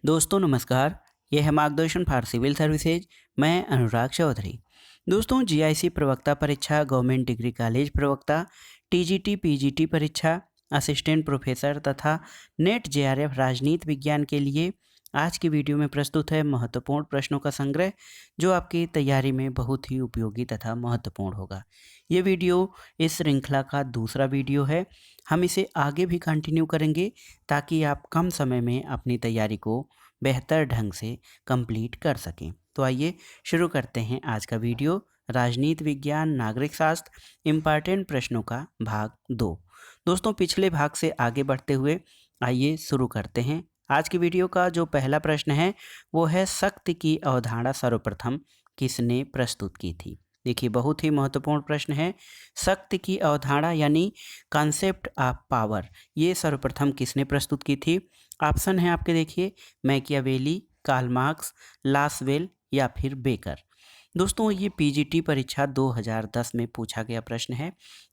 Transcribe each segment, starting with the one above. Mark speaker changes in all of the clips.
Speaker 1: दोस्तों नमस्कार। यह है मार्गदर्शन फॉर सिविल सर्विसेज। मैं अनुराग चौधरी। दोस्तों जीआईसी प्रवक्ता परीक्षा, गवर्नमेंट डिग्री कॉलेज प्रवक्ता, टीजीटी पीजीटी परीक्षा, असिस्टेंट प्रोफेसर तथा नेट जेआरएफ राजनीति विज्ञान के लिए आज की वीडियो में प्रस्तुत है महत्वपूर्ण प्रश्नों का संग्रह, जो आपकी तैयारी में बहुत ही उपयोगी तथा महत्वपूर्ण होगा। ये वीडियो इस श्रृंखला का दूसरा वीडियो है। हम इसे आगे भी कंटिन्यू करेंगे ताकि आप कम समय में अपनी तैयारी को बेहतर ढंग से कंप्लीट कर सकें। तो आइए शुरू करते हैं आज का वीडियो। राजनीति विज्ञान नागरिक शास्त्र इम्पॉर्टेंट प्रश्नों का भाग 2। दोस्तों पिछले भाग से आगे बढ़ते हुए आइए शुरू करते हैं। आज की वीडियो का जो पहला प्रश्न है वो है शक्ति की अवधारणा सर्वप्रथम किसने प्रस्तुत की थी। देखिए बहुत ही महत्वपूर्ण प्रश्न है। शक्ति की अवधारणा यानी कॉन्सेप्ट ऑफ पावर, ये सर्वप्रथम किसने प्रस्तुत की थी। ऑप्शन है आपके, देखिए मैकियावेली, कार्ल मार्क्स, लासवेल या फिर बेकर। दोस्तों ये पीजीटी परीक्षा 2010 में पूछा गया प्रश्न है,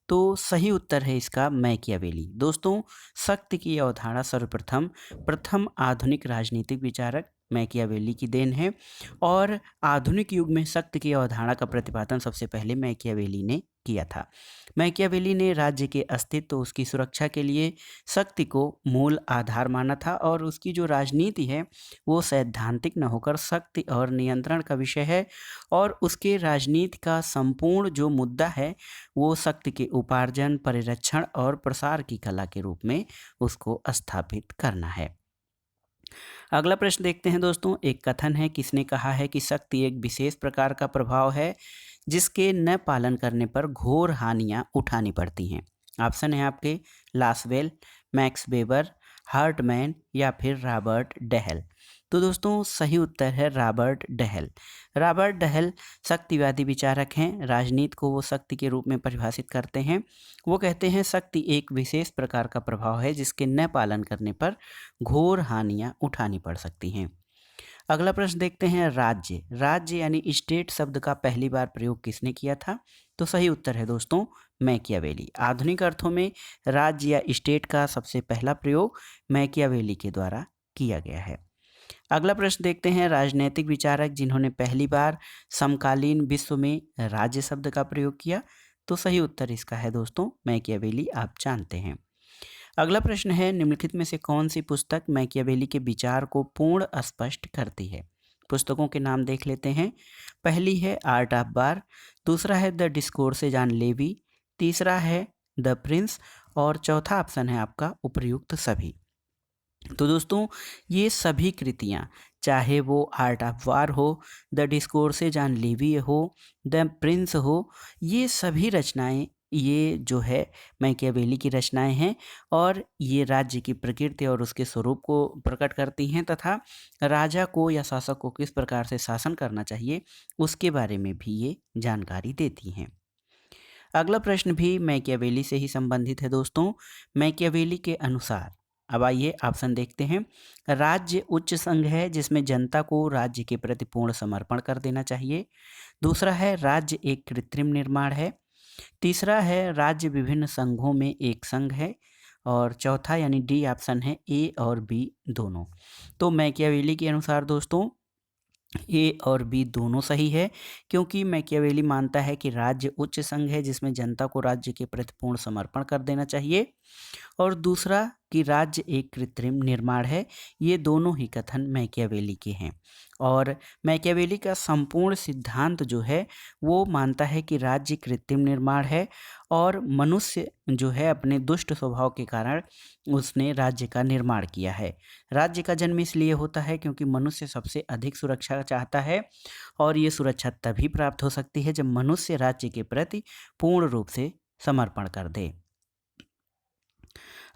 Speaker 1: तो सही उत्तर है इसका मैकियावेली। दोस्तों शक्ति की अवधारणा सर्वप्रथम प्रथम आधुनिक राजनीतिक विचारक मैकियावेली की देन है और आधुनिक युग में शक्ति की अवधारणा का प्रतिपादन सबसे पहले मैकियावेली ने किया था। मैकियावेली ने राज्य के अस्तित्व, उसकी सुरक्षा के लिए शक्ति को मूल आधार माना था और उसकी जो राजनीति है वो सैद्धांतिक न होकर शक्ति और नियंत्रण का विषय है और उसके राजनीति का संपूर्ण जो मुद्दा है वो शक्ति के उपार्जन, परिरक्षण और प्रसार की कला के रूप में उसको स्थापित करना है। अगला प्रश्न देखते हैं दोस्तों। एक कथन है, किसने कहा है कि शक्ति एक विशेष प्रकार का प्रभाव है जिसके न पालन करने पर घोर हानियां उठानी पड़ती हैं। ऑप्शन है आपके लासवेल, मैक्स वेबर, हार्टमैन या फिर रॉबर्ट डहेल। तो दोस्तों सही उत्तर है रॉबर्ट डहेल। रॉबर्ट डहेल शक्तिवादी विचारक हैं। राजनीति को वो शक्ति के रूप में परिभाषित करते हैं। वो कहते हैं शक्ति एक विशेष प्रकार का प्रभाव है जिसके न पालन करने पर घोर हानियां उठानी पड़ सकती हैं। अगला प्रश्न देखते हैं, राज्य। राज्य यानी स्टेट शब्द का पहली बार प्रयोग किसने किया था। तो सही उत्तर है दोस्तों मैकियावेली। आधुनिक अर्थों में राज्य या स्टेट का सबसे पहला प्रयोग मैकियावेली के द्वारा किया गया है। अगला प्रश्न देखते हैं, राजनैतिक विचारक जिन्होंने पहली बार समकालीन विश्व में राज्य शब्द का प्रयोग किया। तो सही उत्तर इसका है दोस्तों मैकियावेली, आप जानते हैं। अगला प्रश्न है, निम्नलिखित में से कौन सी पुस्तक मैकियावेली के विचार को पूर्ण स्पष्ट करती है। पुस्तकों के नाम देख लेते हैं। पहली है आर्ट ऑफ वार, दूसरा है द डिस्कोर्सेज ऑन लेवी, तीसरा है द प्रिंस और चौथा ऑप्शन है आपका उपर्युक्त सभी। तो दोस्तों ये सभी कृतियाँ, चाहे वो आर्ट ऑफ वार हो, द डिस्कोर्सेज ऑन लेवी हो, द प्रिंस हो, ये सभी रचनाएं ये जो है मैकियावेली की रचनाएं हैं और ये राज्य की प्रकृति और उसके स्वरूप को प्रकट करती हैं तथा राजा को या शासक को किस प्रकार से शासन करना चाहिए उसके बारे में भी ये जानकारी देती हैं। अगला प्रश्न भी मैकियावेली से ही संबंधित है दोस्तों। मैकियावेली के अनुसार, अब आइए ऑप्शन देखते हैं। राज्य उच्च संघ है जिसमें जनता को राज्य के प्रति पूर्ण समर्पण कर देना चाहिए। दूसरा है राज्य एक कृत्रिम निर्माण है। तीसरा है राज्य विभिन्न संघों में एक संघ है और चौथा यानी डी ऑप्शन है ए और बी दोनों। तो मैकियावेली के अनुसार दोस्तों ए और बी दोनों सही है, क्योंकि मैकियावेली मानता है कि राज्य उच्च संघ है जिसमें जनता को राज्य के प्रति पूर्ण समर्पण कर देना चाहिए और दूसरा कि राज्य एक कृत्रिम निर्माण है। ये दोनों ही कथन मैकियावेली के हैं और मैकियावेली का संपूर्ण सिद्धांत जो है वो मानता है कि राज्य कृत्रिम निर्माण है और मनुष्य जो है अपने दुष्ट स्वभाव के कारण उसने राज्य का निर्माण किया है। राज्य का जन्म इसलिए होता है क्योंकि मनुष्य सबसे अधिक सुरक्षा चाहता है और ये सुरक्षा तभी प्राप्त हो सकती है जब मनुष्य राज्य के प्रति पूर्ण रूप से समर्पण कर दे।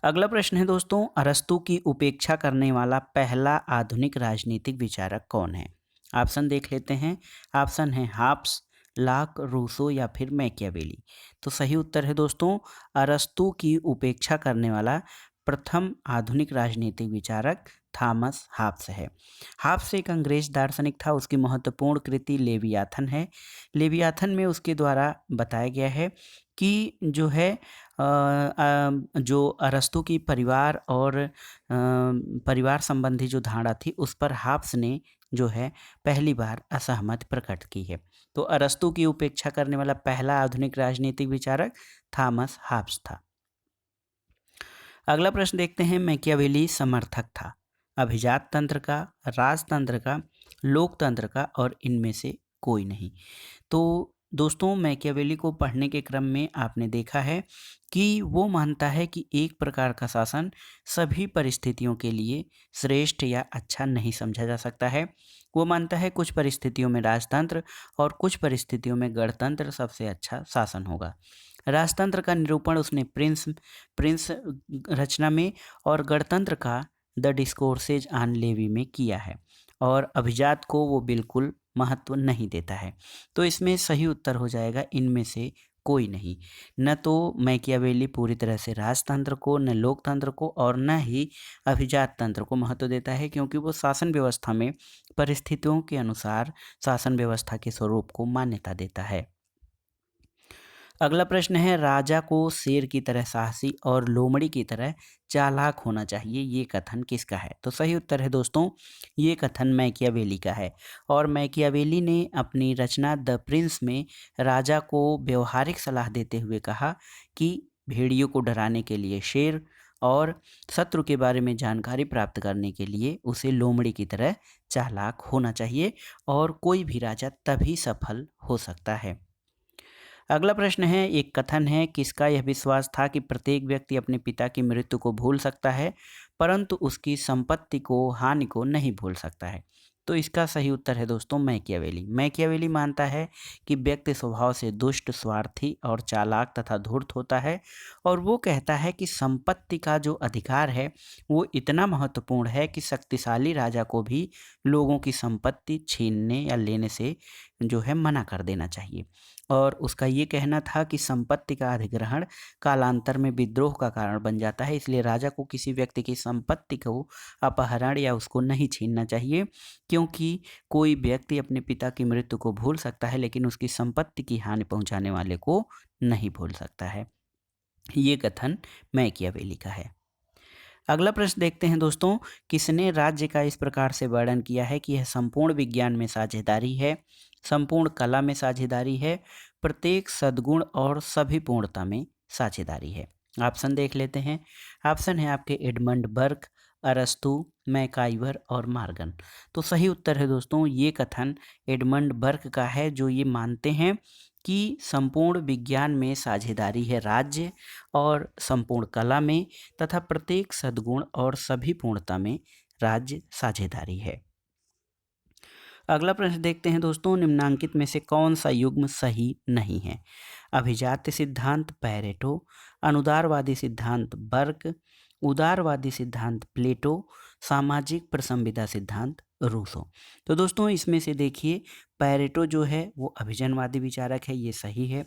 Speaker 1: अगला प्रश्न है दोस्तों, अरस्तु की उपेक्षा करने वाला पहला आधुनिक राजनीतिक विचारक कौन है। ऑप्शन देख लेते हैं। ऑप्शन है हाब्स, लाक, रूसो या फिर मैकियावेली। तो सही उत्तर है दोस्तों अरस्तु की उपेक्षा करने वाला प्रथम आधुनिक राजनीतिक विचारक थॉमस हाब्स है। हाब्स एक अंग्रेज दार्शनिक था। उसकी महत्वपूर्ण कृति लेवियाथन है। लेवियाथन में उसके द्वारा बताया गया है कि जो है जो अरस्तू की परिवार और परिवार संबंधी जो धारणा थी उस पर हाब्स ने जो है पहली बार असहमत प्रकट की है। तो अरस्तू की उपेक्षा करने वाला पहला आधुनिक राजनीतिक विचारक थॉमस हाब्स था। अगला प्रश्न देखते हैं, मैकियावेली समर्थक था अभिजात तंत्र का, राजतंत्र का, लोकतंत्र का और इनमें से कोई नहीं। तो दोस्तों मैकियावेली को पढ़ने के क्रम में आपने देखा है कि वो मानता है कि एक प्रकार का शासन सभी परिस्थितियों के लिए श्रेष्ठ या अच्छा नहीं समझा जा सकता है। वो मानता है कुछ परिस्थितियों में राजतंत्र और कुछ परिस्थितियों में गणतंत्र सबसे अच्छा शासन होगा। राजतंत्र का निरूपण उसने प्रिंस प्रिंस रचना में और गणतंत्र का द डिस्कोर्सेज ऑन लेवी में किया है, और अभिजात को वो बिल्कुल महत्व नहीं देता है। तो इसमें सही उत्तर हो जाएगा इनमें से कोई नहीं। न तो मैकियावेली पूरी तरह से राजतंत्र को, न लोकतंत्र को और न ही अभिजात तंत्र को महत्व देता है, क्योंकि वो शासन व्यवस्था में परिस्थितियों के अनुसार शासन व्यवस्था के स्वरूप को मान्यता देता है। अगला प्रश्न है, राजा को शेर की तरह साहसी और लोमड़ी की तरह चालाक होना चाहिए, ये कथन किसका है? तो सही उत्तर है दोस्तों, ये कथन मैकियावेली का है। और मैकियावेली ने अपनी रचना द प्रिंस में राजा को व्यवहारिक सलाह देते हुए कहा कि भेड़ियों को डराने के लिए शेर और शत्रु के बारे में जानकारी प्राप्त करने के लिए उसे लोमड़ी की तरह चालाक होना चाहिए, और कोई भी राजा तभी सफल हो सकता है। अगला प्रश्न है, एक कथन है, किसका यह विश्वास था कि प्रत्येक व्यक्ति अपने पिता की मृत्यु को भूल सकता है परंतु उसकी संपत्ति को, हानि को नहीं भूल सकता है? तो इसका सही उत्तर है दोस्तों मैकियावेली। मैकियावेली मानता है कि व्यक्ति स्वभाव से दुष्ट, स्वार्थी और चालाक तथा धूर्त होता है, और वो कहता है कि संपत्ति का जो अधिकार है वो इतना महत्वपूर्ण है कि शक्तिशाली राजा को भी लोगों की संपत्ति छीनने या लेने से जो है मना कर देना चाहिए। और उसका ये कहना था कि संपत्ति का अधिग्रहण कालांतर में विद्रोह का कारण बन जाता है, इसलिए राजा को किसी व्यक्ति की संपत्ति को अपहरण या उसको नहीं छीनना चाहिए, क्योंकि कोई व्यक्ति अपने पिता की मृत्यु को भूल सकता है लेकिन उसकी संपत्ति की हानि पहुंचाने वाले को नहीं भूल सकता है। ये कथन मैकियावेली का है। अगला प्रश्न देखते हैं दोस्तों, किसने राज्य का इस प्रकार से वर्णन किया है कि यह संपूर्ण विज्ञान में साझेदारी है, संपूर्ण कला में साझेदारी है, प्रत्येक सद्गुण और सभी पूर्णता में साझेदारी है? ऑप्शन देख लेते हैं। ऑप्शन है आपके एडमंड बर्क, अरस्तु, मैकाइवर और मार्गन। तो सही उत्तर है दोस्तों, ये कथन एडमंड बर्क का है, जो ये मानते हैं कि संपूर्ण विज्ञान में साझेदारी है राज्य, और संपूर्ण कला में तथा प्रत्येक सद्गुण और सभी पूर्णता में राज्य साझेदारी है। अगला प्रश्न देखते हैं दोस्तों, निम्नांकित में से कौन सा युग्म सही नहीं है? अभिजात्य सिद्धांत पैरेटो, अनुदारवादी सिद्धांत बर्क, उदारवादी सिद्धांत प्लेटो, सामाजिक प्रसंविदा सिद्धांत रूसो। तो दोस्तों इसमें से देखिए, पैरेटो जो है वो अभिजनवादी विचारक है, ये सही है।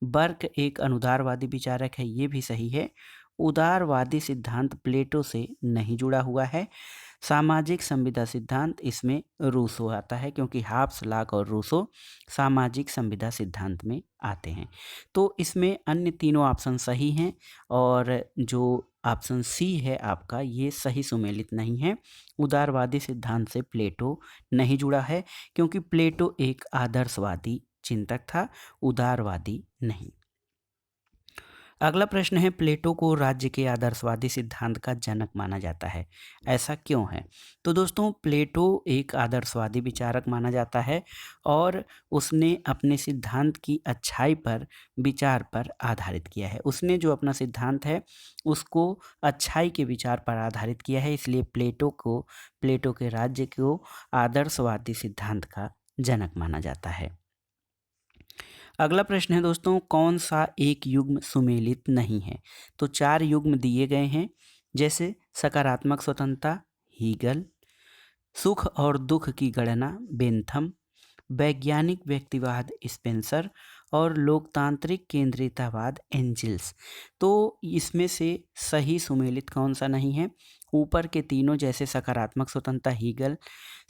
Speaker 1: बर्क एक अनुदारवादी विचारक है, ये भी सही है। उदारवादी सिद्धांत प्लेटो से नहीं जुड़ा हुआ है। सामाजिक संविदा सिद्धांत, इसमें रूसो आता है, क्योंकि हाब्स, लॉक और रूसो सामाजिक संविदा सिद्धांत में आते हैं। तो इसमें अन्य तीनों ऑप्शन सही हैं, और जो ऑप्शन सी है आपका, ये सही सुमेलित नहीं है। उदारवादी सिद्धांत से प्लेटो नहीं जुड़ा है, क्योंकि प्लेटो एक आदर्शवादी चिंतक था, उदारवादी नहीं। अगला प्रश्न है, प्लेटो को राज्य के आदर्शवादी सिद्धांत का जनक माना जाता है, ऐसा क्यों है? तो दोस्तों प्लेटो एक आदर्शवादी विचारक माना जाता है, और उसने अपने सिद्धांत की अच्छाई पर, विचार पर आधारित किया है। उसने जो अपना सिद्धांत है उसको अच्छाई के विचार पर आधारित किया है, इसलिए प्लेटो के राज्य को आदर्शवादी सिद्धांत का जनक माना जाता है। अगला प्रश्न है दोस्तों, कौन सा एक युग्म सुमेलित नहीं है? तो 4 युग्म दिए गए हैं, जैसे सकारात्मक स्वतंत्रता हीगल, सुख और दुख की गणना बेंथम, वैज्ञानिक व्यक्तिवाद स्पेंसर और लोकतांत्रिक केंद्रितवाद एंजिल्स। तो इसमें से सही सुमेलित कौन सा नहीं है? ऊपर के तीनों जैसे सकारात्मक स्वतंत्रता हीगल,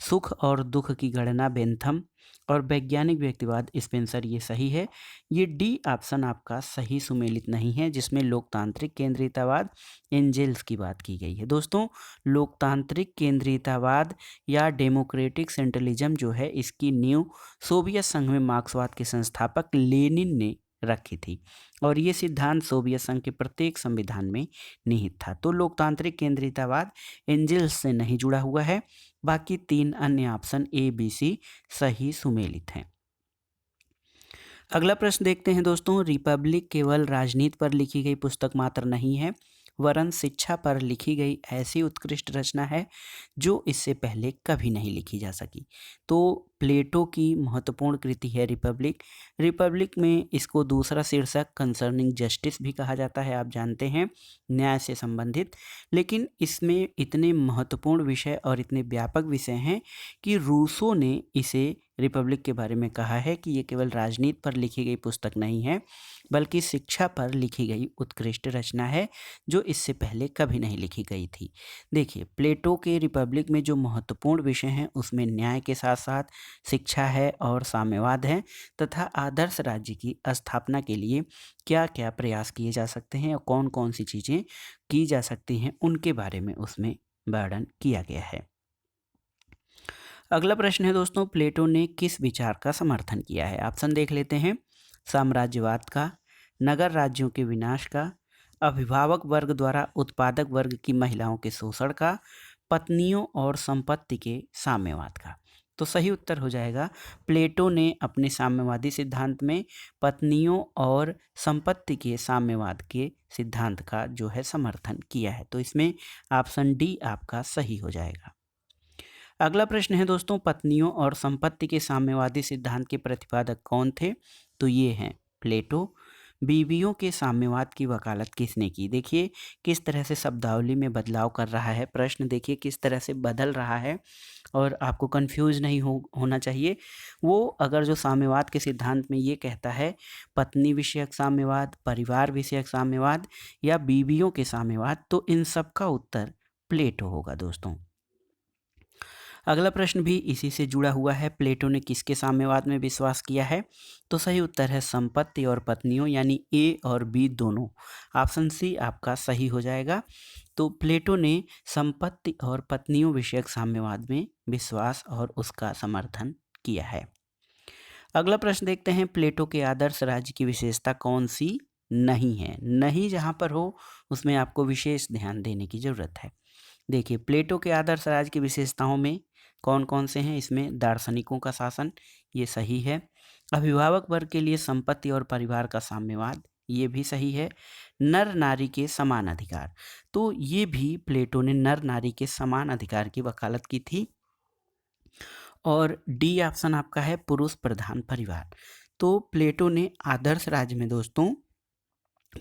Speaker 1: सुख और दुख की गणना बेंथम और वैज्ञानिक व्यक्तिवाद स्पेंसर, ये सही है। ये डी ऑप्शन आपका सही सुमेलित नहीं है, जिसमें लोकतांत्रिक केंद्रीयतावाद एंजेल्स की बात की गई है। दोस्तों, लोकतांत्रिक केंद्रीयतावाद या डेमोक्रेटिक सेंट्रलिज्म जो है, इसकी नींव सोवियत संघ में मार्क्सवाद के संस्थापक लेनिन ने रखी थी और ये सिद्धांत सोवियत संघ के प्रत्येक संविधान में निहित था। तो लोकतांत्रिक केंद्रीयतावाद एंजेल्स से नहीं जुड़ा हुआ है। बाकी तीन अन्य ऑप्शन ए, बी, सी सही सुमेलित हैं। अगला प्रश्न देखते हैं दोस्तों। रिपब्लिक केवल राजनीति पर लिखी गई पुस्तक मात्र नहीं है, वरन शिक्षा पर लिखी गई ऐसी उत्कृष्ट रचना है जो इससे पहले कभी नहीं लिखी जा सकी। तो प्लेटो की महत्वपूर्ण कृति है रिपब्लिक। रिपब्लिक में इसको दूसरा शीर्षक कंसर्निंग जस्टिस भी कहा जाता है, आप जानते हैं, न्याय से संबंधित। लेकिन इसमें इतने महत्वपूर्ण विषय और इतने व्यापक विषय हैं कि रूसो ने इसे रिपब्लिक के बारे में कहा है कि ये केवल राजनीति पर लिखी गई पुस्तक नहीं है, बल्कि शिक्षा पर लिखी गई उत्कृष्ट रचना है जो इससे पहले कभी नहीं लिखी गई थी। देखिए, प्लेटो के रिपब्लिक में जो महत्वपूर्ण विषय हैं उसमें न्याय के साथ साथ शिक्षा है और साम्यवाद है, तथा आदर्श राज्य की स्थापना के लिए क्या क्या प्रयास किए जा सकते हैं और कौन कौन सी चीज़ें की जा सकती हैं उनके बारे में उसमें वर्णन किया गया है। अगला प्रश्न है दोस्तों, प्लेटो ने किस विचार का समर्थन किया है? ऑप्शन देख लेते हैं। साम्राज्यवाद का, नगर राज्यों के विनाश का, अभिभावक वर्ग द्वारा उत्पादक वर्ग की महिलाओं के शोषण का, पत्नियों और संपत्ति के साम्यवाद का। तो सही उत्तर हो जाएगा, प्लेटो ने अपने साम्यवादी सिद्धांत में पत्नियों और संपत्ति के साम्यवाद के सिद्धांत का जो है समर्थन किया है। तो इसमें ऑप्शन डी आपका सही हो जाएगा। अगला प्रश्न है दोस्तों, पत्नियों और संपत्ति के साम्यवादी सिद्धांत के प्रतिपादक कौन थे? तो ये हैं प्लेटो। बीवियों के साम्यवाद की वकालत किसने की? देखिए किस तरह से शब्दावली में बदलाव कर रहा है, प्रश्न देखिए किस तरह से बदल रहा है और आपको कंफ्यूज नहीं होना चाहिए। वो अगर जो साम्यवाद के सिद्धांत में ये कहता है पत्नी विषयक साम्यवाद, परिवार विषयक साम्यवाद या बीवियों के साम्यवाद, तो इन सब का उत्तर प्लेटो होगा दोस्तों। अगला प्रश्न भी इसी से जुड़ा हुआ है, प्लेटो ने किसके साम्यवाद में विश्वास किया है? तो सही उत्तर है संपत्ति और पत्नियों, यानी ए और बी दोनों। ऑप्शन सी आपका सही हो जाएगा। तो प्लेटो ने संपत्ति और पत्नियों विषयक साम्यवाद में विश्वास और उसका समर्थन किया है। अगला प्रश्न देखते हैं, प्लेटो के आदर्श राज्य की विशेषता कौन सी नहीं है? नहीं जहाँ पर हो उसमें आपको विशेष ध्यान देने की जरूरत है। देखिए, प्लेटो के आदर्श राज्य की विशेषताओं में कौन कौन से हैं? इसमें दार्शनिकों का शासन, ये सही है। अभिभावक वर्ग के लिए संपत्ति और परिवार का साम्यवाद, ये भी सही है। नर नारी के समान अधिकार, तो ये भी प्लेटो ने नर नारी के समान अधिकार की वकालत की थी। और डी ऑप्शन आपका है पुरुष प्रधान परिवार। तो प्लेटो ने आदर्श राज्य में दोस्तों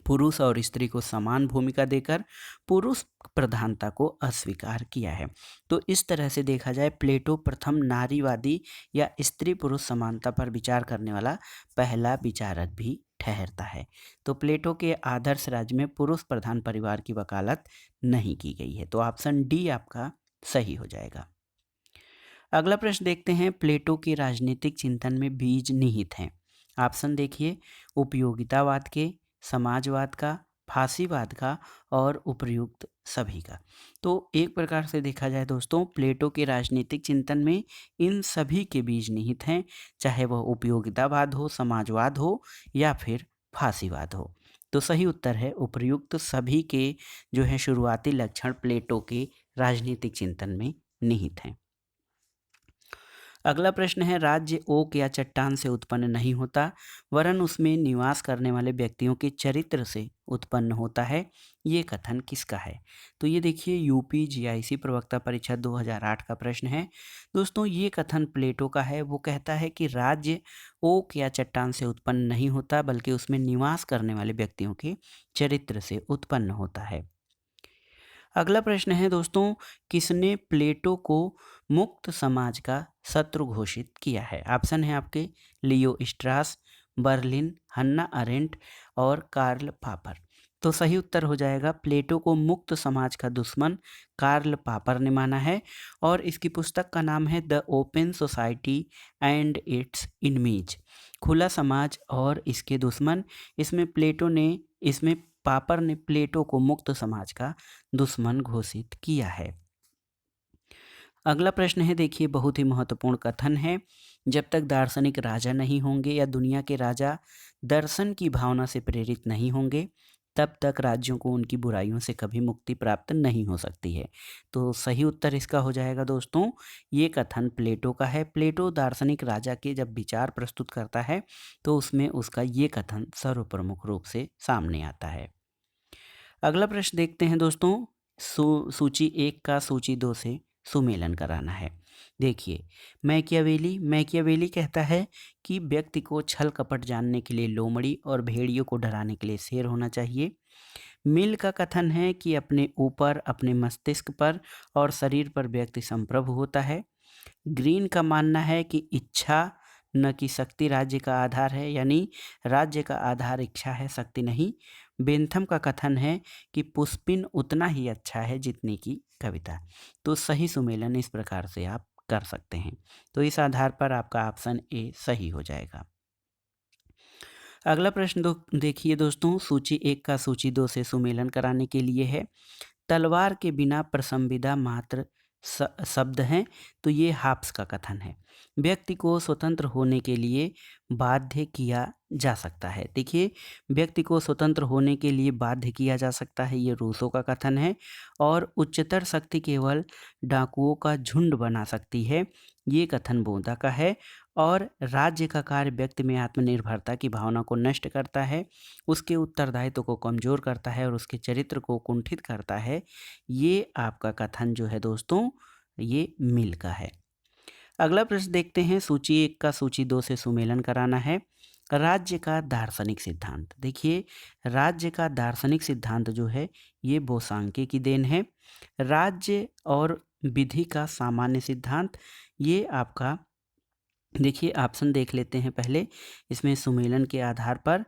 Speaker 1: पुरुष और स्त्री को समान भूमिका देकर पुरुष प्रधानता को अस्वीकार किया है। तो इस तरह से देखा जाए प्लेटो प्रथम नारीवादी या स्त्री पुरुष समानता पर विचार करने वाला पहला विचारक भी ठहरता है। तो प्लेटो के आदर्श राज्य में पुरुष प्रधान परिवार की वकालत नहीं की गई है। तो ऑप्शन डी आपका सही हो जाएगा। अगला प्रश्न देखते हैं, प्लेटो के राजनीतिक चिंतन में बीज निहित हैं। ऑप्शन देखिए, उपयोगितावाद के, समाजवाद का, फांसीवाद का और उपर्युक्त सभी का। तो एक प्रकार से देखा जाए दोस्तों, प्लेटो के राजनीतिक चिंतन में इन सभी के बीज निहित हैं, चाहे वह उपयोगितावाद हो, समाजवाद हो या फिर फांसीवाद हो। तो सही उत्तर है उपर्युक्त सभी के जो है शुरुआती लक्षण प्लेटो के राजनीतिक चिंतन में निहित हैं। अगला प्रश्न है, राज्य ओक या चट्टान से उत्पन्न नहीं होता, वरन उसमें निवास करने वाले व्यक्तियों के चरित्र से उत्पन्न होता है, ये कथन किसका है? तो ये देखिए यूपी जीआईसी प्रवक्ता परीक्षा 2008 का प्रश्न है दोस्तों। ये कथन प्लेटो का है। वो कहता है कि राज्य ओक या चट्टान से उत्पन्न नहीं होता, बल्कि उसमें निवास करने वाले व्यक्तियों के चरित्र से उत्पन्न होता है। अगला प्रश्न है दोस्तों, किसने प्लेटो को मुक्त समाज का शत्रु घोषित किया है? ऑप्शन है आपके लियो स्ट्रास, बर्लिन, हन्ना अरेंट और कार्ल पापर। तो सही उत्तर हो जाएगा प्लेटो को मुक्त समाज का दुश्मन कार्ल पापर ने माना है और इसकी पुस्तक का नाम है the open society and its enemies, खुला समाज और इसके दुश्मन। इसमें पापर ने प्लेटो को मुक्त समाज का दुश्मन घोषित किया है। अगला प्रश्न है, देखिए बहुत ही महत्वपूर्ण कथन है, जब तक दार्शनिक राजा नहीं होंगे या दुनिया के राजा दर्शन की भावना से प्रेरित नहीं होंगे तब तक राज्यों को उनकी बुराइयों से कभी मुक्ति प्राप्त नहीं हो सकती है। तो सही उत्तर इसका हो जाएगा दोस्तों, ये कथन प्लेटो का है। प्लेटो दार्शनिक राजा के जब विचार प्रस्तुत करता है तो उसमें उसका ये कथन सर्वप्रमुख रूप से सामने आता है। अगला प्रश्न देखते हैं दोस्तों, सूची 1 का सूची 2 से सुमेलन कराना है। देखिए, मैकियावेली कहता है कि व्यक्ति को छल कपट जानने के लिए लोमड़ी और भेड़ियों को डराने के लिए शेर होना चाहिए। मिल का कथन है कि अपने ऊपर, अपने मस्तिष्क पर और शरीर पर व्यक्ति संप्रभु होता है। ग्रीन का मानना है कि इच्छा न कि शक्ति राज्य का आधार है, यानी राज्य का आधार इच्छा है, शक्ति नहीं। बेंथम का कथन है कि पुष्पिन उतना ही अच्छा है जितनी की कविता। तो सही सुमेलन इस प्रकार से आप कर सकते हैं। तो इस आधार पर आपका ऑप्शन ए सही हो जाएगा। अगला प्रश्न देखिए दोस्तों, सूची 1 का सूची 2 से सुमेलन कराने के लिए है। तलवार के बिना प्रसंविदा मात्र शब्द हैं, तो ये हाब्स का कथन है। व्यक्ति को स्वतंत्र होने के लिए बाध्य किया जा सकता है। देखिए, व्यक्ति को स्वतंत्र होने के लिए बाध्य किया जा सकता है, ये रूसो का कथन है। और उच्चतर शक्ति केवल डाकुओं का झुंड बना सकती है, ये कथन बोधा का है। और राज्य का कार्य व्यक्ति में आत्मनिर्भरता की भावना को नष्ट करता है, उसके उत्तरदायित्व को कमजोर करता है और उसके चरित्र को कुंठित करता है, ये आपका कथन जो है दोस्तों, ये मिल का है। अगला प्रश्न देखते हैं, सूची 1 का सूची 2 से सुमेलन कराना है। राज्य का दार्शनिक सिद्धांत। देखिए, राज्य का दार्शनिक सिद्धांत जो है ये बोसांके की देन है। राज्य और विधि का सामान्य सिद्धांत, ये आपका, देखिए ऑप्शन देख लेते हैं पहले इसमें सुमेलन के आधार पर।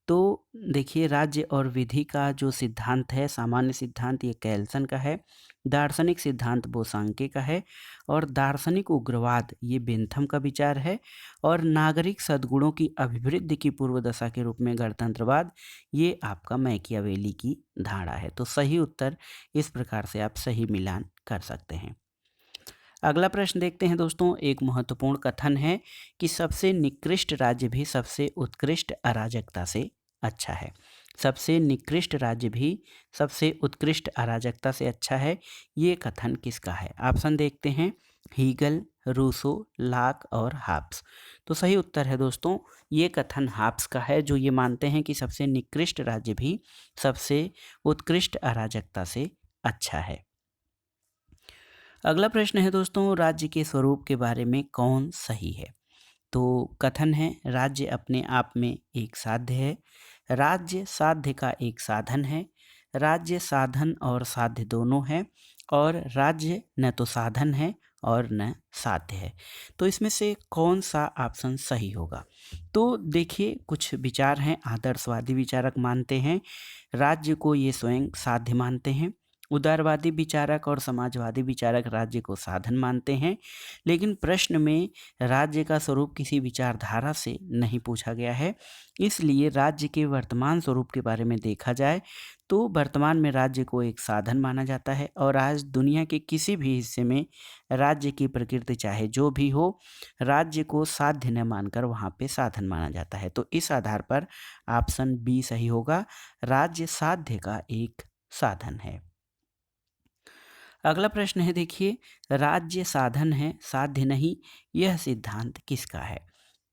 Speaker 1: तो देखिए, राज्य और विधि का जो सिद्धांत है, सामान्य सिद्धांत, ये कैल्सन का है। दार्शनिक सिद्धांत बोसांके का है। और दार्शनिक उग्रवाद ये बेंथम का विचार है। और नागरिक सद्गुणों की अभिवृद्धि की पूर्व दशा के रूप में गणतंत्रवाद, ये आपका मैकियावेली की धारणा है। तो सही उत्तर इस प्रकार से आप सही मिलान कर सकते हैं। अगला प्रश्न देखते हैं दोस्तों, एक महत्वपूर्ण कथन है कि सबसे निकृष्ट राज्य भी सबसे उत्कृष्ट अराजकता से अच्छा है। सबसे निकृष्ट राज्य भी सबसे उत्कृष्ट अराजकता से अच्छा है, ये कथन किसका है? ऑप्शन देखते हैं, हीगल, रूसो, लाक और हाब्स। तो सही उत्तर है दोस्तों, ये कथन हाब्स का है, जो ये मानते हैं कि सबसे निकृष्ट राज्य भी सबसे उत्कृष्ट अराजकता से अच्छा है। अगला प्रश्न है दोस्तों, राज्य के स्वरूप के बारे में कौन सही है? तो कथन है, राज्य अपने आप में एक साध्य है, राज्य साध्य का एक साधन है, राज्य साधन और साध्य दोनों है, और राज्य न तो साधन है और न साध्य है। तो इसमें से कौन सा ऑप्शन सही होगा? तो देखिए, कुछ विचार हैं, आदर्शवादी विचारक मानते हैं राज्य को ये स्वयं साध्य मानते हैं। उदारवादी विचारक और समाजवादी विचारक राज्य को साधन मानते हैं। लेकिन प्रश्न में राज्य का स्वरूप किसी विचारधारा से नहीं पूछा गया है, इसलिए राज्य के वर्तमान स्वरूप के बारे में देखा जाए तो वर्तमान में राज्य को एक साधन माना जाता है। और आज दुनिया के किसी भी हिस्से में राज्य की प्रकृति चाहे जो भी हो, राज्य को साध्य न मानकर वहाँ पे साधन माना जाता है। तो इस आधार पर ऑप्शन बी सही होगा, राज्य साध्य का एक साधन है। अगला प्रश्न है, देखिए, राज्य साधन है साध्य नहीं, यह सिद्धांत किसका है?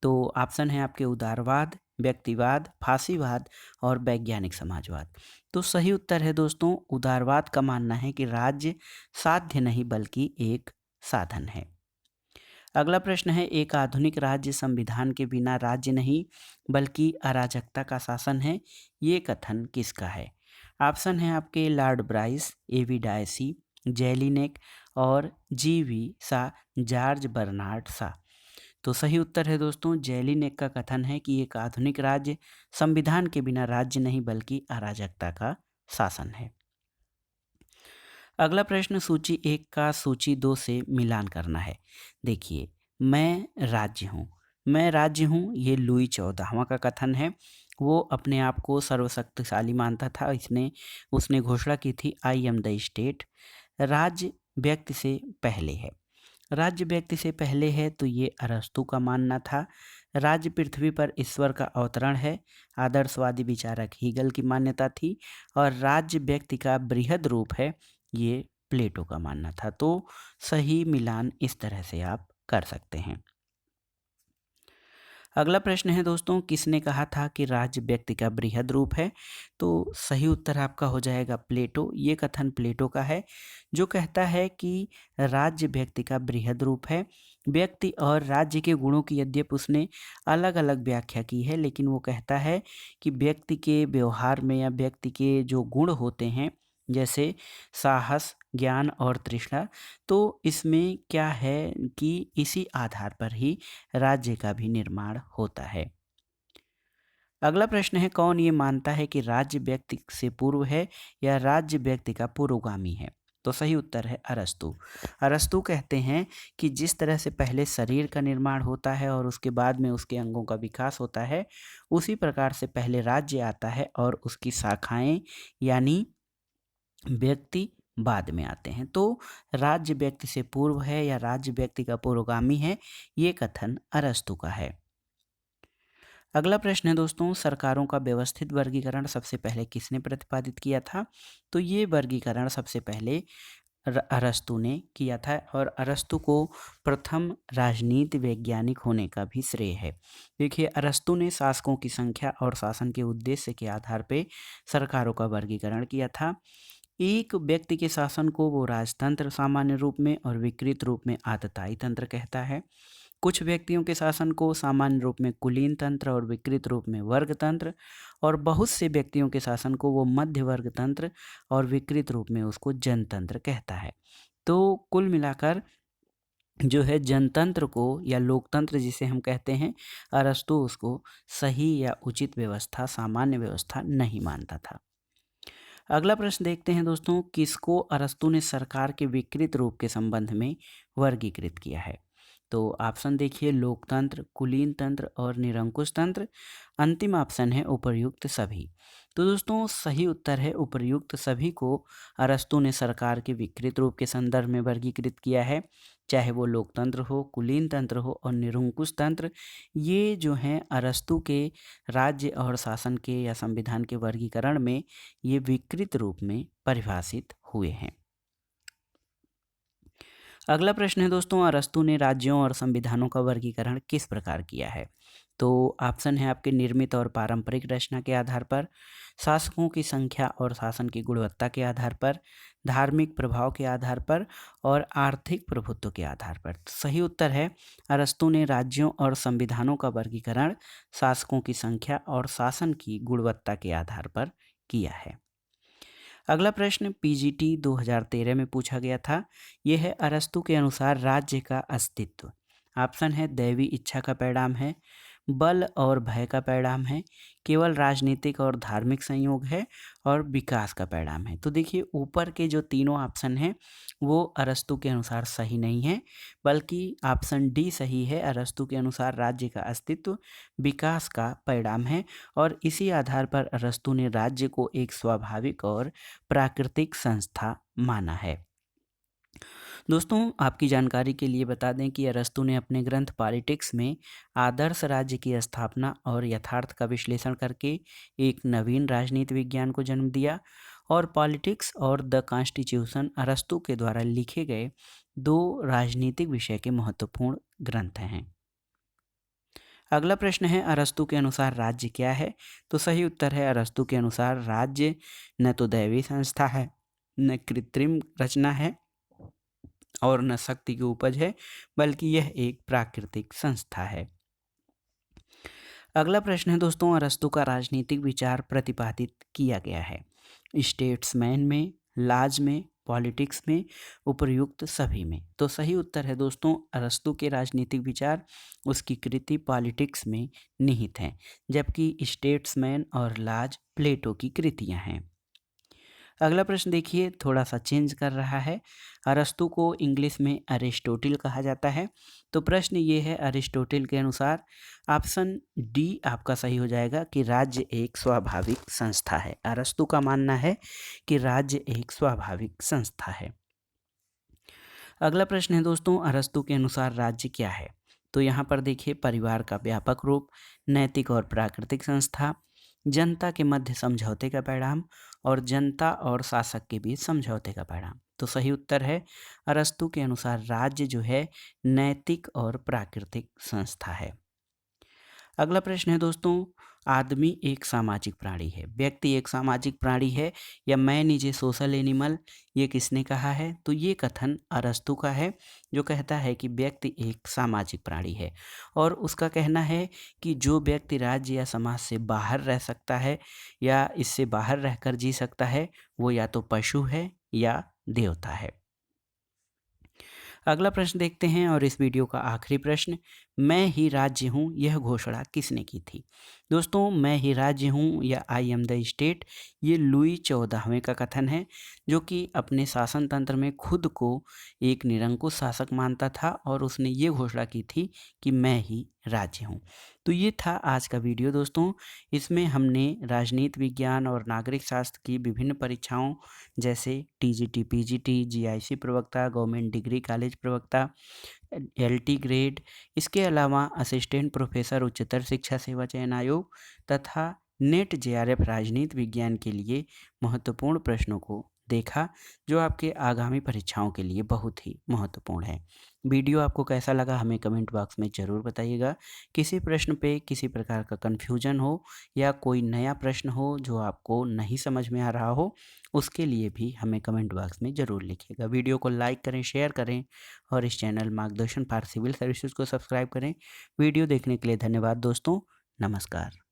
Speaker 1: तो ऑप्शन है आपके उदारवाद, व्यक्तिवाद, फांसीवाद और वैज्ञानिक समाजवाद। तो सही उत्तर है दोस्तों, उदारवाद का मानना है कि राज्य साध्य नहीं बल्कि एक साधन है। अगला प्रश्न है, एक आधुनिक राज्य संविधान के बिना राज्य नहीं बल्कि अराजकता का शासन है, ये कथन किसका है? ऑप्शन है आपके लॉर्ड ब्राइस, एवी डायसी, जेलिनेक और जीवी सा, जॉर्ज बर्नार्ड सा। तो सही उत्तर है दोस्तों जेलिनेक का कथन है कि एक आधुनिक राज्य संविधान के बिना राज्य नहीं बल्कि अराजकता का शासन है। अगला प्रश्न सूची 1 का सूची 2 से मिलान करना है। देखिए, मैं राज्य हूँ ये लुई 14वां का कथन है। वो अपने आप को सर्वशक्तिशाली मानता था। इसने उसने घोषणा की थी आई एम द स्टेट। राज्य व्यक्ति से पहले है। राज्य व्यक्ति से पहले है तो ये अरस्तू का मानना था। राज्य पृथ्वी पर ईश्वर का अवतरण है, आदर्शवादी विचारक हीगल की मान्यता थी। और राज्य व्यक्ति का बृहद रूप है, ये प्लेटो का मानना था। तो सही मिलान इस तरह से आप कर सकते हैं। अगला प्रश्न है दोस्तों, किसने कहा था कि राज्य व्यक्ति का बृहद रूप है? तो सही उत्तर आपका हो जाएगा प्लेटो। ये कथन प्लेटो का है, जो कहता है कि राज्य व्यक्ति का बृहद रूप है। व्यक्ति और राज्य के गुणों की यद्यपि उसने अलग अलग व्याख्या की है, लेकिन वो कहता है कि व्यक्ति के व्यवहार में या व्यक्ति के जो गुण होते हैं, जैसे साहस, ज्ञान और तृष्णा, तो इसमें क्या है कि इसी आधार पर ही राज्य का भी निर्माण होता है। अगला प्रश्न है, कौन ये मानता है कि राज्य व्यक्ति से पूर्व है या राज्य व्यक्ति का पूर्वगामी है? तो सही उत्तर है अरस्तू। अरस्तू कहते हैं कि जिस तरह से पहले शरीर का निर्माण होता है और उसके बाद में उसके अंगों का विकास होता है, उसी प्रकार से पहले राज्य आता है और उसकी शाखाएं यानी व्यक्ति बाद में आते हैं। तो राज्य व्यक्ति से पूर्व है या राज्य व्यक्ति का पूर्वगामी है, ये कथन अरस्तू का है। अगला प्रश्न है दोस्तों, सरकारों का व्यवस्थित वर्गीकरण सबसे पहले किसने प्रतिपादित किया था? तो ये वर्गीकरण सबसे पहले अरस्तु ने किया था और अरस्तु को प्रथम राजनीति वैज्ञानिक होने का भी श्रेय है। देखिए, अरस्तु ने शासकों की संख्या और शासन के उद्देश्य के आधार पर सरकारों का वर्गीकरण किया था। एक व्यक्ति के शासन को वो राजतंत्र सामान्य रूप में और विकृत रूप में आततायी तंत्र कहता है। कुछ व्यक्तियों के शासन को सामान्य रूप में कुलीन तंत्र और विकृत रूप में वर्ग तंत्र, और बहुत से व्यक्तियों के शासन को वो मध्य वर्ग तंत्र और विकृत रूप में उसको जनतंत्र कहता है। तो कुल मिलाकर जो है जनतंत्र को या लोकतंत्र जिसे हम कहते हैं, अरस्तु उसको सही या उचित व्यवस्था, सामान्य व्यवस्था नहीं मानता था। अगला प्रश्न देखते हैं दोस्तों, किसको अरस्तु ने सरकार के विकृत रूप के संबंध में वर्गीकृत किया है? तो ऑप्शन देखिए, लोकतंत्र, कुलीन तंत्र और निरंकुश तंत्र। अंतिम ऑप्शन है उपर्युक्त सभी। तो दोस्तों सही उत्तर है उपर्युक्त सभी को अरस्तु ने सरकार के विकृत रूप के संदर्भ में वर्गीकृत किया है, चाहे वो लोकतंत्र हो, कुलीन तंत्र हो और निरंकुश तंत्र। ये जो हैं अरस्तु के राज्य और शासन के या संविधान के वर्गीकरण में ये विकृत रूप में परिभाषित हुए हैं। अगला प्रश्न है दोस्तों, अरस्तु ने राज्यों और संविधानों का वर्गीकरण किस प्रकार किया है? तो ऑप्शन है आपके निर्मित और पारंपरिक रचना के आधार पर, शासकों की संख्या और शासन की गुणवत्ता के आधार पर, धार्मिक प्रभाव के आधार पर और आर्थिक प्रभुत्व के आधार पर। तो सही उत्तर है अरस्तु ने राज्यों और संविधानों का वर्गीकरण शासकों की संख्या और शासन की गुणवत्ता के आधार पर किया है। अगला प्रश्न पीजीटी 2013 में पूछा गया था। यह है, अरस्तु के अनुसार राज्य का अस्तित्व। ऑप्शन है दैवी इच्छा का परिणाम है, बल और भय का परिणाम है, केवल राजनीतिक और धार्मिक संयोग है और विकास का परिणाम है। तो देखिए, ऊपर के जो तीनों ऑप्शन हैं वो अरस्तु के अनुसार सही नहीं है, बल्कि ऑप्शन डी सही है। अरस्तु के अनुसार राज्य का अस्तित्व विकास का परिणाम है और इसी आधार पर अरस्तु ने राज्य को एक स्वाभाविक और प्राकृतिक संस्था माना है। दोस्तों आपकी जानकारी के लिए बता दें कि अरस्तु ने अपने ग्रंथ पॉलिटिक्स में आदर्श राज्य की स्थापना और यथार्थ का विश्लेषण करके एक नवीन राजनीति विज्ञान को जन्म दिया, और पॉलिटिक्स और द कॉन्स्टिट्यूशन अरस्तु के द्वारा लिखे गए दो राजनीतिक विषय के महत्वपूर्ण ग्रंथ हैं। अगला प्रश्न है, अरस्तु के अनुसार राज्य क्या है? तो सही उत्तर है अरस्तु के अनुसार राज्य न तो दैवी संस्था है, न कृत्रिम रचना है और न शक्ति की उपज है, बल्कि यह एक प्राकृतिक संस्था है। अगला प्रश्न है दोस्तों, अरस्तु का राजनीतिक विचार प्रतिपादित किया गया है स्टेट्समैन में, लाज में, पॉलिटिक्स में, उपर्युक्त सभी में। तो सही उत्तर है दोस्तों अरस्तु के राजनीतिक विचार, उसकी कृति पॉलिटिक्स में निहित हैं, जबकि स्टेट्समैन और लाज प्लेटो की कृतियां हैं। अगला प्रश्न देखिए, थोड़ा सा चेंज कर रहा है। अरस्तु को इंग्लिश में अरिस्टोटिल कहा जाता है। तो प्रश्न ये है अरिस्टोटिल के अनुसार, ऑप्शन डी आपका सही हो जाएगा कि राज्य एक स्वाभाविक संस्था है। अरस्तु का मानना है कि राज्य एक स्वाभाविक संस्था है। अगला प्रश्न है दोस्तों, अरस्तु के अनुसार राज्य क्या है? तो यहाँ पर देखिए, परिवार का व्यापक रूप, नैतिक और प्राकृतिक संस्था, जनता के मध्य समझौते का परिणाम और जनता और शासक के बीच समझौते का परिणाम। तो सही उत्तर है अरस्तु के अनुसार राज्य जो है नैतिक और प्राकृतिक संस्था है। अगला प्रश्न है दोस्तों, आदमी एक सामाजिक प्राणी है, व्यक्ति एक सामाजिक प्राणी है या man is a social animal, ये किसने कहा है? तो ये कथन अरस्तु का है, जो कहता है कि व्यक्ति एक सामाजिक प्राणी है और उसका कहना है कि जो व्यक्ति राज्य या समाज से बाहर रह सकता है या इससे बाहर रहकर जी सकता है वो या तो पशु है या देवता है। अगला प्रश्न देखते हैं और इस वीडियो का आखिरी प्रश्न, मैं ही राज्य हूँ यह घोषणा किसने की थी? दोस्तों मैं ही राज्य हूँ या आई एम द स्टेट, ये लुई 14वें का कथन है, जो कि अपने शासन तंत्र में खुद को एक निरंकुश शासक मानता था और उसने ये घोषणा की थी कि मैं ही राज्य हूँ। तो ये था आज का वीडियो दोस्तों। इसमें हमने राजनीति विज्ञान और नागरिक शास्त्र की विभिन्न परीक्षाओं जैसे टीजीटी, पीजीटी, जीआईसी प्रवक्ता, गवर्नमेंट डिग्री कॉलेज प्रवक्ता, एलटी ग्रेड, इसके अलावा असिस्टेंट प्रोफेसर उच्चतर शिक्षा सेवा चयन आयोग तथा नेट जेआरएफ राजनीति विज्ञान के लिए महत्वपूर्ण प्रश्नों को देखा, जो आपके आगामी परीक्षाओं के लिए बहुत ही महत्वपूर्ण है। वीडियो आपको कैसा लगा हमें कमेंट बॉक्स में ज़रूर बताइएगा। किसी प्रश्न पे किसी प्रकार का कन्फ्यूजन हो या कोई नया प्रश्न हो जो आपको नहीं समझ में आ रहा हो, उसके लिए भी हमें कमेंट बॉक्स में ज़रूर लिखिएगा। वीडियो को लाइक करें, शेयर करें और इस चैनल मार्गदर्शन फॉर सिविल सर्विसेज को सब्सक्राइब करें। वीडियो देखने के लिए धन्यवाद दोस्तों। नमस्कार।